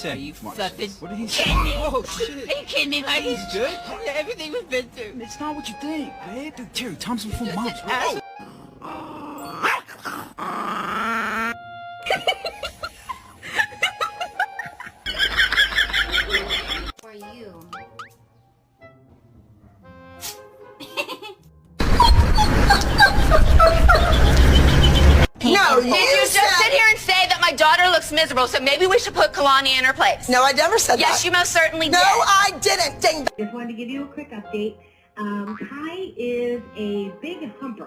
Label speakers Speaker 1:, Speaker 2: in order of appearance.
Speaker 1: Are you fucking
Speaker 2: What did he say?
Speaker 1: kidding me?
Speaker 2: Oh shit!
Speaker 1: Are you kidding me, Mike?
Speaker 2: He's good.
Speaker 1: Everything we've been through.
Speaker 2: It's not what you think, babe. Dude, Terry, Thompson from Moms.
Speaker 1: Ass-
Speaker 3: For you.
Speaker 4: No,
Speaker 3: Did you just sit here and say that my daughter looks miserable, so maybe we should put Kalani in her place?
Speaker 4: No, I never said
Speaker 3: Yes,
Speaker 4: that.
Speaker 3: you most certainly
Speaker 4: No,
Speaker 3: did.
Speaker 4: I didn't. Ding.
Speaker 5: Just wanted to give you a quick update. Kai is a big humper.